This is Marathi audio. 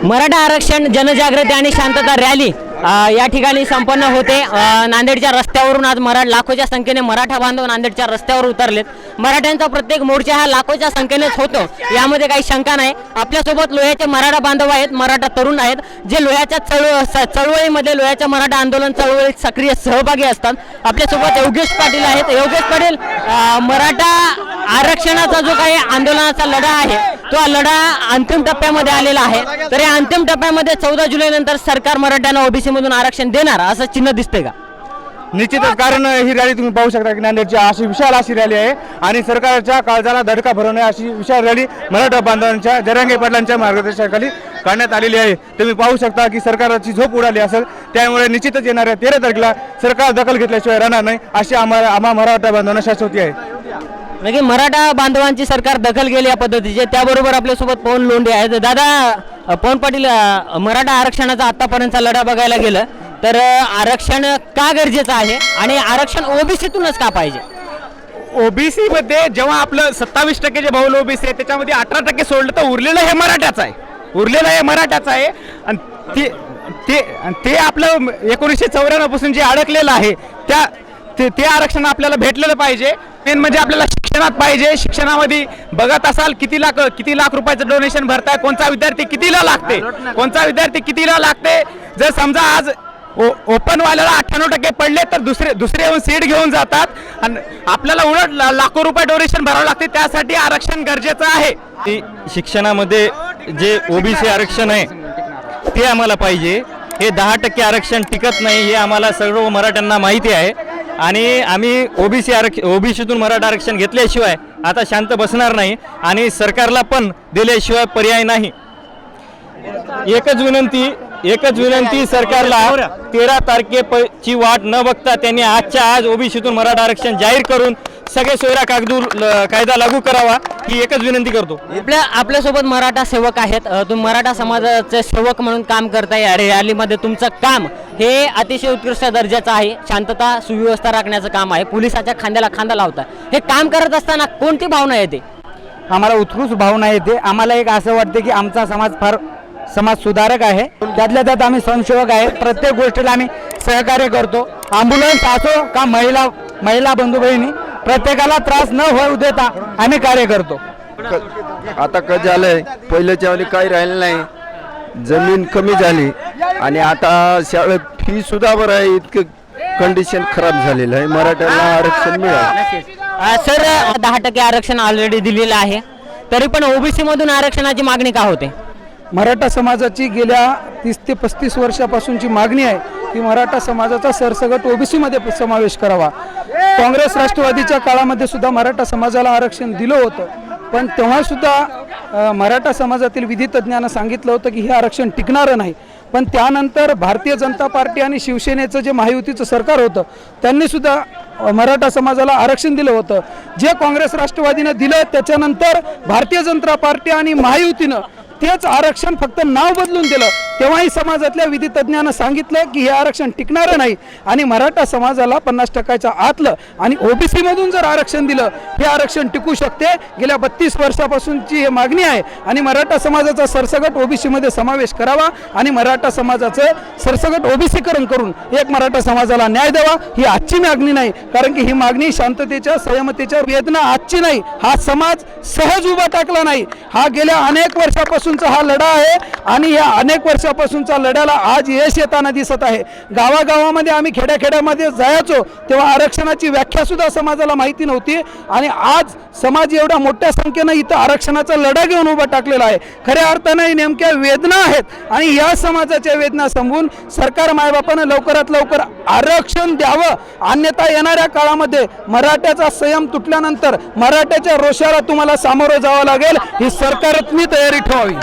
मराठा आरक्षण जनजागृती आणि शांतता रॅली या ठिकाणी संपन्न होते। नांदेडच्या रस्त्यावरून आज लाखोच्या संख्येने मराठा बांधव नांदेडच्या रस्त्यावर उतरलेत। मराठ्यांचा प्रत्येक मोर्चा हा लाखोच्या संख्येनेच होतो, यामध्ये काही शंका नाही। आपल्यासोबत लोह्याचे मराठा बांधव आहेत, मराठा तरुण आहेत, जे लोह्याच्या चळवळीमध्ये लोह्याच्या मराठा आंदोलन चळवळीत सक्रिय सहभागी असतात। आपल्यासोबत योगेश पाटील आहेत। योगेश पाटील, मराठा आरक्षणाचा जो काही आंदोलनाचा लढा आहे तो लढा अंतिम टप्प्यामध्ये आलेला आहे, तर या अंतिम टप्प्यामध्ये 14 जुलै नंतर सरकार मराठ्यांना ओबीसी मधून आरक्षण देणार असं चिन्ह दिसते का? निश्चितच, कारण ही रॅली तुम्ही पाहू शकता की नांदेडची अशी विशाल अशी रॅली आहे आणि सरकारच्या काळजाला धडका भरवणे अशी विशाल रॅली मराठा बांधवांच्या जरांगे पाटलांच्या मार्गदर्शनाखाली काढण्यात आलेली आहे। तुम्ही पाहू शकता की सरकारची झोप उडाली असेल, त्यामुळे निश्चितच येणाऱ्या 13 तारखेला सरकार दखल घेतल्याशिवाय राहणार नाही अशी आम्हा मराठा बांधवांना शाश्वती आहे। म्हणजे मराठा बांधवांची सरकार दखल घेईल या पद्धतीचे। त्याबरोबर आपल्यासोबत पवन लोंढे आहेत। दादा, पवन पाटील, मराठा आरक्षणाचा आतापर्यंतचा लढा बघायला गेलं तर आरक्षण का गरजेचं आहे आणि आरक्षण ओबीसीतूनच का पाहिजे? ओबीसी मध्ये जेव्हा आपलं 27% जे बहुल ओबीसी आहे त्याच्यामध्ये 18% सोडलं तर उरलेलं हे मराठ्याचं आहे, आणि ते आपलं 1994 पासून जे अडकलेलं आहे ते आरक्षण आपल्याला भेटलेलं पाहिजे। मेन म्हणजे आपल्याला शिक्षणात पाहिजे। शिक्षणामध्ये बघत असाल किती लाख रुपयाचं डोनेशन भरताय, कोणता विद्यार्थी कितीला लागते। जर समजा आज ओपन वाल्याला 98% पडले तर दुसरे येऊन सीट घेऊन जातात आणि आपल्याला उलट लाखो रुपये डोनेशन भरावं लागते। त्यासाठी आरक्षण गरजेचं आहे। शिक्षणामध्ये जे ओबीसी आरक्षण आहे ते आम्हाला पाहिजे। हे 10% आरक्षण टिकत नाही हे आम्हाला सर्व मराठ्यांना माहिती आहे आणि आम्ही ओबीसीतून मराठा आरक्षण घेतल्याशिवाय आता शांत बसणार नाही आणि सरकारला पण दिल्याशिवाय पर्याय नाही। एकच विनंती सरकारला 13 तारखेची वाट न बघता त्यांनी आजच्या आज ओबीसीतून मराठा आरक्षण जाहीर करून सगळे सोयरा कायदा लागू करावा ही एकच विनंती करतो। आपल्यासोबत मराठा सेवक आहेत। तुम्ही मराठा समाजाचे सेवक म्हणून काम करताय। या रॅलीमध्ये तुमचं काम हे अतिशय उत्कृष्ट दर्जाचं आहे। शांतता सुव्यवस्था राखण्याचं काम आहे। पोलिसाच्या खांद्याला खांदा लावता हे काम करत असताना कोणती भावना येते? आम्हाला उत्कृष्ट भावना येते। आम्हाला एक असं वाटते की आमचा समाज सुधारक आहे, त्यातल्या त्यात आम्ही स्वयंसेवक आहे। प्रत्येक गोष्टीला आम्ही सहकार्य करतो। ॲम्ब्युलन्स असो का महिला बंधू भगिनी, प्रत्येकाला त्रास न होऊ देता आम्ही कार्य करतो। आता कसं झालंय, पहिल्याच्या वेळी काही राहिलं नाही, जमीन कमी झाली आणि आता शाळेत फी सुद्धा बरं आहे, इतकं कंडिशन खराब झालेलं आहे। मराठ्यांना आरक्षण मिळालं। सर, 10% आरक्षण ऑलरेडी दिलेलं आहे, तरी पण ओबीसी मधून आरक्षणाची मागणी का होते? मराठा समाजाची गेल्या 30 ते 35 वर्षापासूनची मागणी आहे की मराठा समाजाचा सरसकट ओबीसी मध्ये समावेश करावा। काँग्रेस राष्ट्रवादीच्या काळामध्ये सुद्धा मराठा समाजाला आरक्षण दिलं होतं, पण तेव्हा सुद्धा मराठा समाजातील विधितज्ञांना सांगितलं होतं की हे आरक्षण टिकणारं नाही। पण त्यानंतर भारतीय जनता पार्टी आणि शिवसेनेचं जे महायुतीचं सरकार होतं त्यांनी सुद्धा मराठा समाजाला आरक्षण दिलं होतं। जे काँग्रेस राष्ट्रवादीनं दिलं त्याच्यानंतर भारतीय जनता पार्टी आणि महायुतीनं तेच आरक्षण फक्त नाव बदलून दिलं। तेव्हाही समाजातल्या विधितज्ञांना सांगितलं की हे आरक्षण टिकणारं नाही आणि मराठा समाजाला 50%च्या आतलं आणि ओबीसी मधून जर आरक्षण दिलं हे आरक्षण टिकू शकते। गेल्या 32 वर्षापासूनची ही मागणी आहे आणि मराठा समाजाचा सरसकट ओबीसी मध्ये समावेश करावा आणि मराठा समाजाचं सरसकट ओबीसीकरण करून एक मराठा समाजाला न्याय द्यावा ही आजची मागणी नाही, कारण की ही मागणी शांततेच्या संयमतेच्या वेदना आजची नाही। हा समाज सहज उभा टाकला नाही, हा गेल्या अनेक वर्षापासूनचा हा लढा आहे आणि या अनेक वर्षापासूनच्या लढ्याला आज यश येताना दिसत आहे। गावागावामध्ये आम्ही खेड्याखेड्यामध्ये जायचो तेव्हा आरक्षणाची व्याख्या सुद्धा समाजाला माहिती नव्हती आणि आज समाज एवढ्या मोठ्या संख्येनं इथं आरक्षणाचा लढा घेऊन उभा टाकलेला आहे। खऱ्या अर्थाने नेमक्या वेदना आहेत आणि या समाजाच्या वेदना समजून सरकार मायबापानं लवकरात लवकर आरक्षण द्यावं, अन्यथा येणाऱ्या काळामध्ये मराठ्याचा संयम तुटल्यानंतर मराठ्याच्या रोषाला तुम्हाला सामोरं जावं लागेल, ही सरकारनी तयारी ठेवावी।